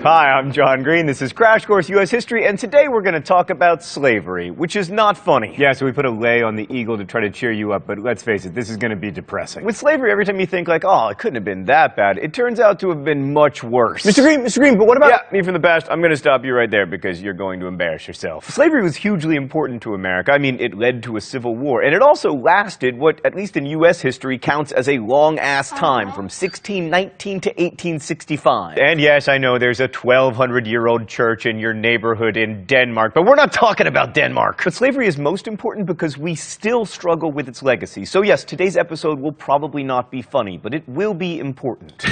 Hi, I'm John Green. This is Crash Course U.S. History, and today we're going to talk about slavery, which is not funny. Yeah, so we put a lay on the eagle to try to cheer you up, but let's face it, this is going to be depressing. With slavery, every time you think like, oh, it couldn't have been that bad, it turns out to have been much worse. Mr. Green, but what about... Yeah, me from the past. I'm going to stop you right there because you're going to embarrass yourself. Slavery was hugely important to America. I mean, it led to a civil war, and it also lasted what, at least in U.S. history, counts as a long-ass time, from 1619 to 1865. And yes, I know there's a 1,200-year-old church in your neighborhood in Denmark, but we're not talking about Denmark. But slavery is most important because we still struggle with its legacy. So yes, today's episode will probably not be funny, but it will be important.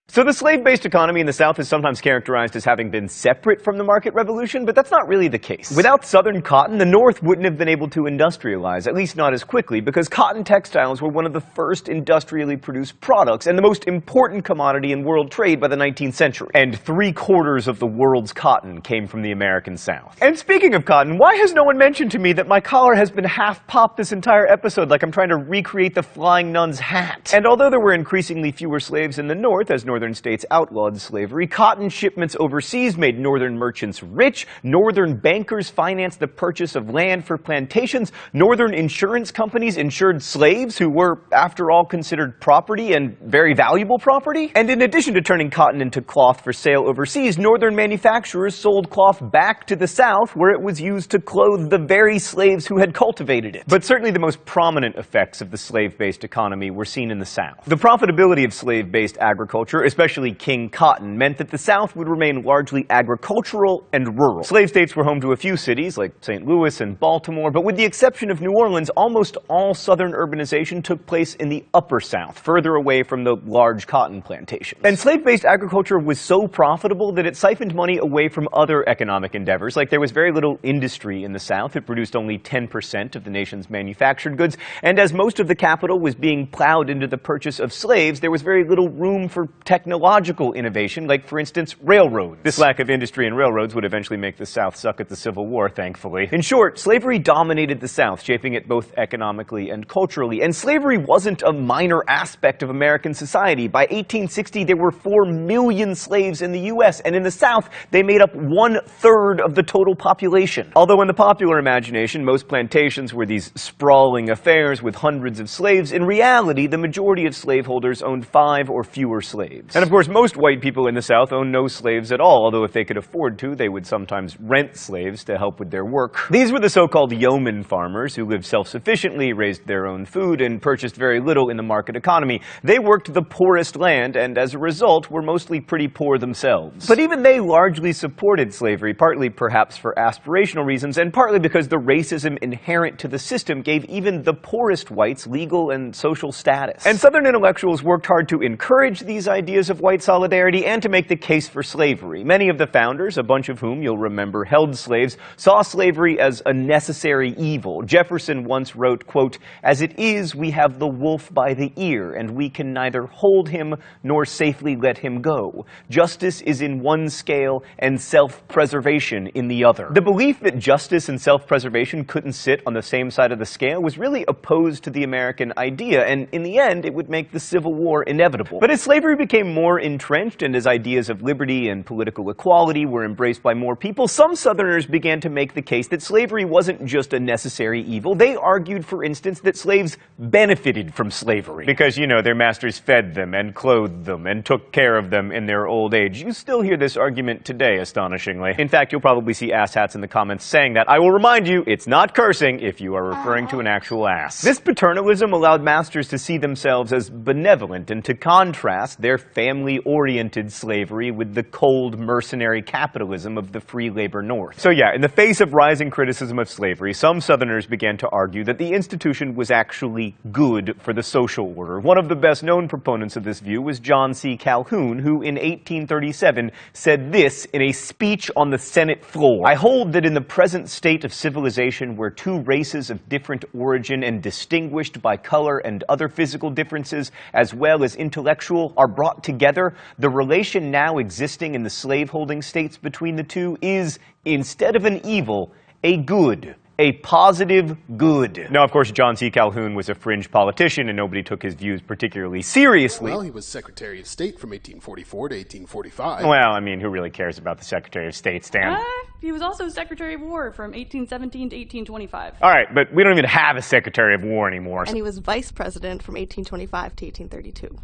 So the slave-based economy in the South is sometimes characterized as having been separate from the market revolution, but that's not really the case. Without Southern cotton, the North wouldn't have been able to industrialize, at least not as quickly, because cotton textiles were one of the first industrially produced products and the most important commodity in world trade by the 19th century. And 3/4 of the world's cotton came from the American South. And speaking of cotton, why has no one mentioned to me that my collar has been half popped this entire episode, like I'm trying to recreate the flying nun's hat? And although there were increasingly fewer slaves in the North, as Northern states outlawed slavery, cotton shipments overseas made Northern merchants rich, Northern bankers financed the purchase of land for plantations, Northern insurance companies insured slaves who were, after all, considered property and very valuable property. And in addition to turning cotton into cloth for sale overseas, Northern manufacturers sold cloth back to the South, where it was used to clothe the very slaves who had cultivated it. But certainly the most prominent effects of the slave-based economy were seen in the South. The profitability of slave-based agriculture, especially king cotton, meant that the South would remain largely agricultural and rural. Slave states were home to a few cities, like St. Louis and Baltimore, but with the exception of New Orleans, almost all Southern urbanization took place in the upper South, further away from the large cotton plantations. And slave-based agriculture was so profitable that it siphoned money away from other economic endeavors. Like, there was very little industry in the South. It produced only 10% of the nation's manufactured goods, and as most of the capital was being plowed into the purchase of slaves, there was very little room for technological innovation, like, for instance, railroads. This lack of industry and railroads would eventually make the South suck at the Civil War, thankfully. In short, slavery dominated the South, shaping it both economically and culturally. And slavery wasn't a minor aspect of American society. By 1860, there were 4 million slaves in the U.S., and in the South, they made up 1/3 of the total population. Although in the popular imagination, most plantations were these sprawling affairs with hundreds of slaves, in reality, the majority of slaveholders owned 5 or fewer slaves. And of course, most white people in the South owned no slaves at all, although if they could afford to, they would sometimes rent slaves to help with their work. These were the so-called yeoman farmers who lived self-sufficiently, raised their own food, and purchased very little in the market economy. They worked the poorest land, and as a result, were mostly pretty poor themselves. But even they largely supported slavery, partly perhaps for aspirational reasons, and partly because the racism inherent to the system gave even the poorest whites legal and social status. And Southern intellectuals worked hard to encourage these ideas of white solidarity and to make the case for slavery. Many of the founders, a bunch of whom you'll remember held slaves, saw slavery as a necessary evil. Jefferson once wrote, quote, "As it is, we have the wolf by the ear, and we can neither hold him nor safely let him go. Justice is in one scale and self-preservation in the other." The belief that justice and self-preservation couldn't sit on the same side of the scale was really opposed to the American idea, and in the end, it would make the Civil War inevitable. But as slavery became more entrenched and as ideas of liberty and political equality were embraced by more people, some Southerners began to make the case that slavery wasn't just a necessary evil. They argued, for instance, that slaves benefited from slavery because, you know, their masters fed them and clothed them and took care of them in their old age. You still hear this argument today, astonishingly. In fact, you'll probably see asshats in the comments saying that. I will remind you, it's not cursing if you are referring to an actual ass. This paternalism allowed masters to see themselves as benevolent and to contrast their family-oriented slavery with the cold, mercenary capitalism of the free labor North. So yeah, in the face of rising criticism of slavery, some Southerners began to argue that the institution was actually good for the social order. One of the best-known proponents of this view was John C. Calhoun, who in 1837 said this in a speech on the Senate floor: "I hold that in the present state of civilization, where two races of different origin and distinguished by color and other physical differences, as well as intellectual, are brought together, the relation now existing in the slaveholding states between the two is, instead of an evil, a good, a positive good. Now, of course, John C. Calhoun was a fringe politician and nobody took his views particularly seriously. Well, he was Secretary of State from 1844 to 1845. Well, I mean, who really cares about the Secretary of State, Stan? He was also Secretary of War from 1817 to 1825. All right, but we don't even have a Secretary of War anymore. And he was Vice President from 1825 to 1832.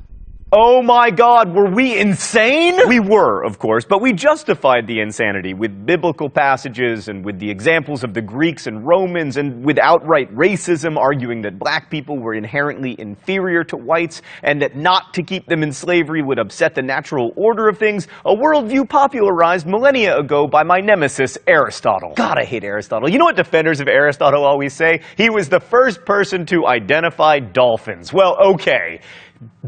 Oh my God, were we insane? We were, of course, but we justified the insanity with biblical passages and with the examples of the Greeks and Romans and with outright racism, arguing that black people were inherently inferior to whites and that not to keep them in slavery would upset the natural order of things, a worldview popularized millennia ago by my nemesis, Aristotle. God, I hate Aristotle. You know what defenders of Aristotle always say? He was the first person to identify dolphins. Well, okay.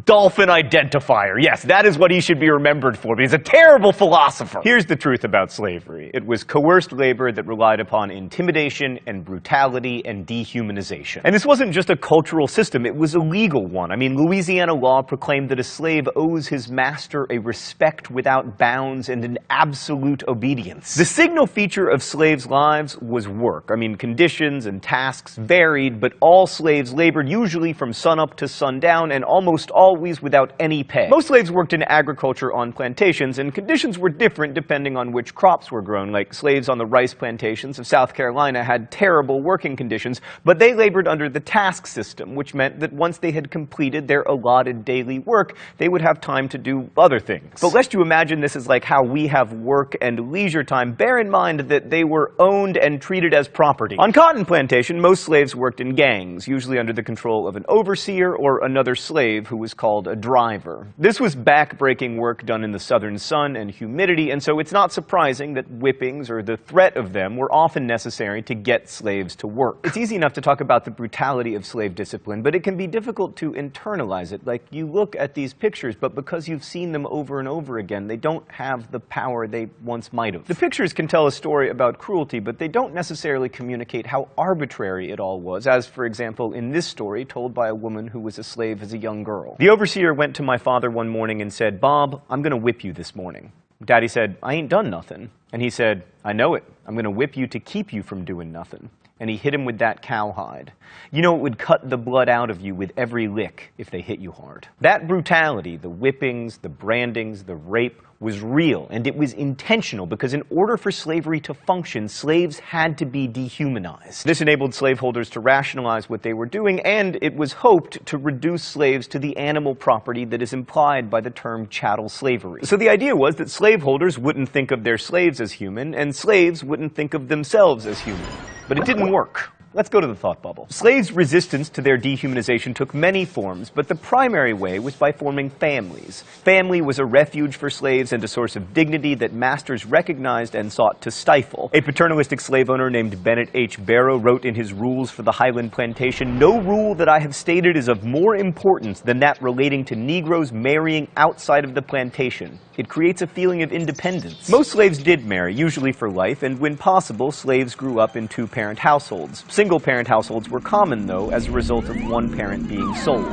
Dolphin identifier. Yes, that is what he should be remembered for, but he's a terrible philosopher. Here's the truth about slavery. It was coerced labor that relied upon intimidation and brutality and dehumanization. And this wasn't just a cultural system, it was a legal one. I mean, Louisiana law proclaimed that a slave owes his master a respect without bounds and an absolute obedience. The signal feature of slaves' lives was work. I mean, conditions and tasks varied, but all slaves labored usually from sunup to sundown and almost always without any pay. Most slaves worked in agriculture on plantations, and conditions were different depending on which crops were grown. Like slaves on the rice plantations of South Carolina had terrible working conditions, but they labored under the task system, which meant that once they had completed their allotted daily work, they would have time to do other things. But lest you imagine this is like how we have work and leisure time, bear in mind that they were owned and treated as property. On cotton plantation, most slaves worked in gangs, usually under the control of an overseer or another slave who was called a driver. This was back-breaking work done in the southern sun and humidity, and so it's not surprising that whippings or the threat of them were often necessary to get slaves to work. It's easy enough to talk about the brutality of slave discipline, but it can be difficult to internalize it. Like, you look at these pictures, but because you've seen them over and over again, they don't have the power they once might have. The pictures can tell a story about cruelty, but they don't necessarily communicate how arbitrary it all was, as, for example, in this story told by a woman who was a slave as a young girl. The overseer went to my father one morning and said, "Bob, I'm going to whip you this morning." Daddy said, "I ain't done nothing." And he said, "I know it. I'm going to whip you to keep you from doing nothing." And he hit him with that cowhide. You know, it would cut the blood out of you with every lick if they hit you hard. That brutality, the whippings, the brandings, the rape, was real, and it was intentional, because in order for slavery to function, slaves had to be dehumanized. This enabled slaveholders to rationalize what they were doing, and it was hoped to reduce slaves to the animal property that is implied by the term chattel slavery. So the idea was that slaveholders wouldn't think of their slaves as human, and slaves wouldn't think of themselves as human. But it didn't work. Let's go to the thought bubble. Slaves' resistance to their dehumanization took many forms, but the primary way was by forming families. Family was a refuge for slaves and a source of dignity that masters recognized and sought to stifle. A paternalistic slave owner named Bennett H. Barrow wrote in his Rules for the Highland Plantation, "No rule that I have stated is of more importance than that relating to Negroes marrying outside of the plantation. It creates a feeling of independence." Most slaves did marry, usually for life, and when possible, slaves grew up in two-parent households. Single-parent households were common, though, as a result of one parent being sold.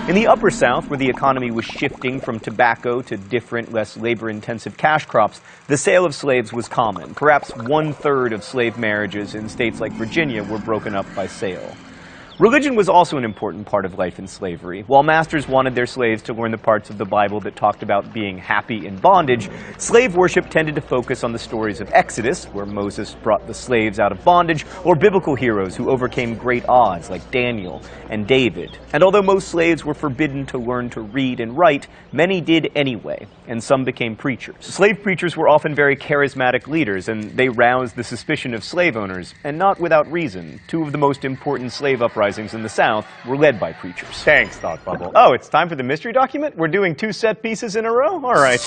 In the Upper South, where the economy was shifting from tobacco to different, less labor-intensive cash crops, the sale of slaves was common. Perhaps 1/3 of slave marriages in states like Virginia were broken up by sale. Religion was also an important part of life in slavery. While masters wanted their slaves to learn the parts of the Bible that talked about being happy in bondage, slave worship tended to focus on the stories of Exodus, where Moses brought the slaves out of bondage, or biblical heroes who overcame great odds like Daniel and David. And although most slaves were forbidden to learn to read and write, many did anyway, and some became preachers. Slave preachers were often very charismatic leaders, and they roused the suspicion of slave owners, and not without reason. Two of the most important slave uprisings in the South were led by preachers. Thanks, Thought Bubble. Oh, it's time for the mystery document? We're doing 2 set pieces in a row? All right.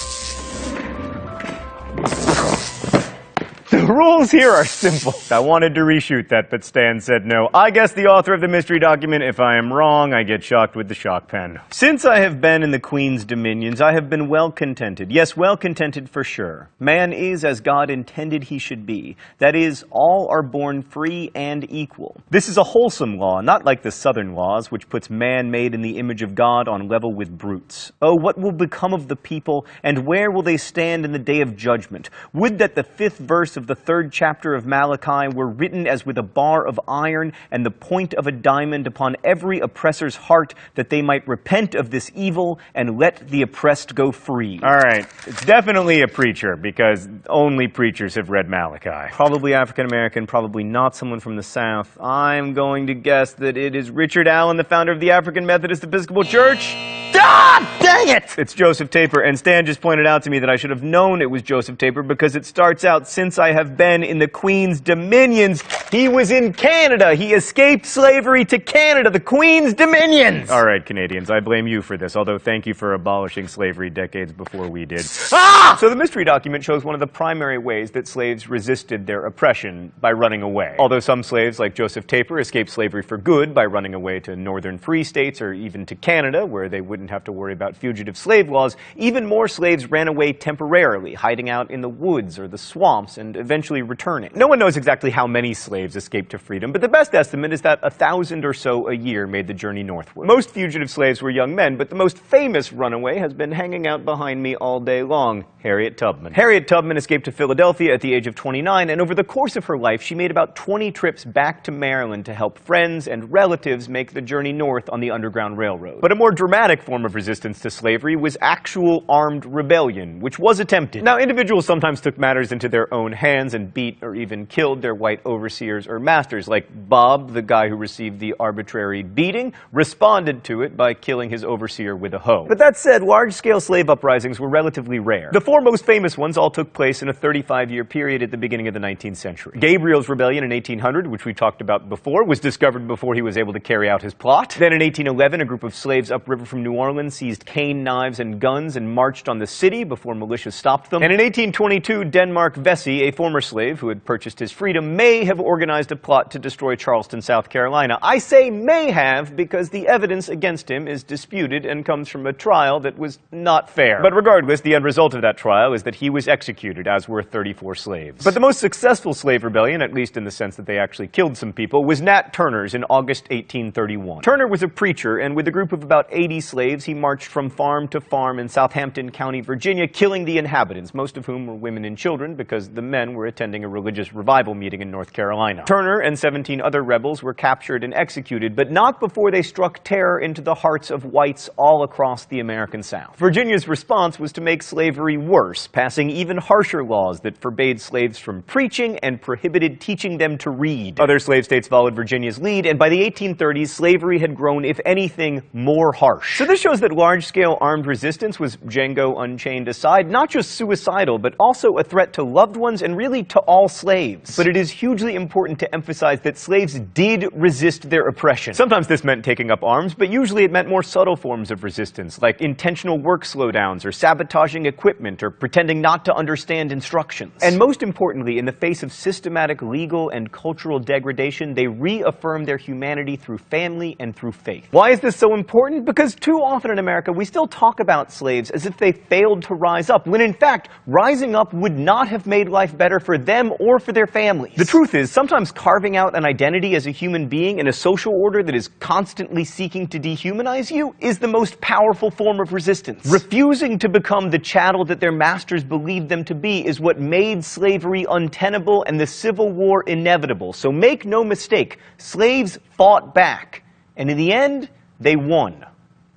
The rules here are simple. I wanted to reshoot that, but Stan said no. I guess the author of the mystery document. If I am wrong, I get shocked with the shock pen. Since I have been in the Queen's dominions, I have been well contented. Yes, well contented for sure. Man is as God intended he should be. That is, all are born free and equal. This is a wholesome law, not like the Southern laws, which puts man made in the image of God on level with brutes. Oh, what will become of the people, and where will they stand in the day of judgment? Would that the 5th verse of the 3rd chapter of Malachi were written as with a bar of iron and the point of a diamond upon every oppressor's heart, that they might repent of this evil and let the oppressed go free. All right, it's definitely a preacher, because only preachers have read Malachi. Probably African-American, probably not someone from the South. I'm going to guess that it is Richard Allen, the founder of the African Methodist Episcopal Church. Ah, dang it! It's Joseph Taper, and Stan just pointed out to me that I should have known it was Joseph Taper because it starts out, since I have been in the Queen's dominions. He was in Canada. He escaped slavery to Canada, the Queen's dominions. All right, Canadians, I blame you for this, although thank you for abolishing slavery decades before we did. Ah! So the mystery document shows one of the primary ways that slaves resisted their oppression, by running away. Although some slaves, like Joseph Taper, escaped slavery for good by running away to northern free states or even to Canada, where they wouldn't have to worry about fugitive slave laws, even more slaves ran away temporarily, hiding out in the woods or the swamps and eventually returning. No one knows exactly how many slaves escaped to freedom, but the best estimate is that 1,000 or so a year made the journey northward. Most fugitive slaves were young men, but the most famous runaway has been hanging out behind me all day long: Harriet Tubman. Harriet Tubman escaped to Philadelphia at the age of 29, and over the course of her life, she made about 20 trips back to Maryland to help friends and relatives make the journey north on the Underground Railroad. But a more dramatic form of resistance to slavery was actual armed rebellion, which was attempted. Now, individuals sometimes took matters into their own hands and beat or even killed their white overseers or masters, like Bob, the guy who received the arbitrary beating, responded to it by killing his overseer with a hoe. But that said, large-scale slave uprisings were relatively rare. The 4 most famous ones all took place in a 35-year period at the beginning of the 19th century. Gabriel's Rebellion in 1800, which we talked about before, was discovered before he was able to carry out his plot. Then in 1811, a group of slaves upriver from New Orleans seized cane knives and guns and marched on the city before militias stopped them. And in 1822, Denmark Vesey, a former slave who had purchased his freedom, may have organized a plot to destroy Charleston, South Carolina. I say may have because the evidence against him is disputed and comes from a trial that was not fair. But regardless, the end result of that trial is that he was executed, as were 34 slaves. But the most successful slave rebellion, at least in the sense that they actually killed some people, was Nat Turner's in August 1831. Turner was a preacher, and with a group of about 80 slaves, he marched from farm to farm in Southampton County, Virginia, killing the inhabitants, most of whom were women and children, because the men were attending a religious revival meeting in North Carolina. Turner and 17 other rebels were captured and executed, but not before they struck terror into the hearts of whites all across the American South. Virginia's response was to make slavery worse, passing even harsher laws that forbade slaves from preaching and prohibited teaching them to read. Other slave states followed Virginia's lead, and by the 1830s, slavery had grown, if anything, more harsh. So this shows that large-scale armed resistance was, Django Unchained aside, not just suicidal, but also a threat to loved ones and really to all slaves. But it is hugely important to emphasize that slaves did resist their oppression. Sometimes this meant taking up arms, but usually it meant more subtle forms of resistance, like intentional work slowdowns or sabotaging equipment or pretending not to understand instructions. And most importantly, in the face of systematic legal and cultural degradation, they reaffirmed their humanity through family and through faith. Why is this so important? Because too often in America, we still talk about slaves as if they failed to rise up, when in fact, rising up would not have made life better for them or for their families. The truth is, sometimes carving out an identity as a human being in a social order that is constantly seeking to dehumanize you is the most powerful form of resistance. Refusing to become the chattel that their masters believed them to be is what made slavery untenable and the Civil War inevitable. So make no mistake, slaves fought back, and in the end, they won.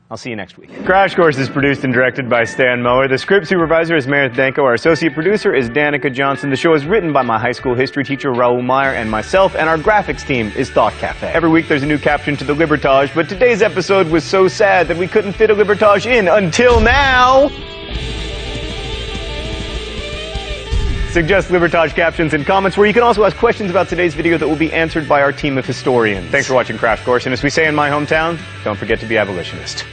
I'll see you next week. Crash Course is produced and directed by Stan Mower. The script supervisor is Meredith Danko. Our associate producer is Danica Johnson. The show is written by my high school history teacher, Raoul Meyer, and myself, and our graphics team is Thought Cafe. Every week there's a new caption to the Libertage, but today's episode was so sad that we couldn't fit a Libertage in until now. Suggest Libertage captions in comments, where you can also ask questions about today's video that will be answered by our team of historians. Thanks for watching Crash Course, and as we say in my hometown, don't forget to be abolitionist.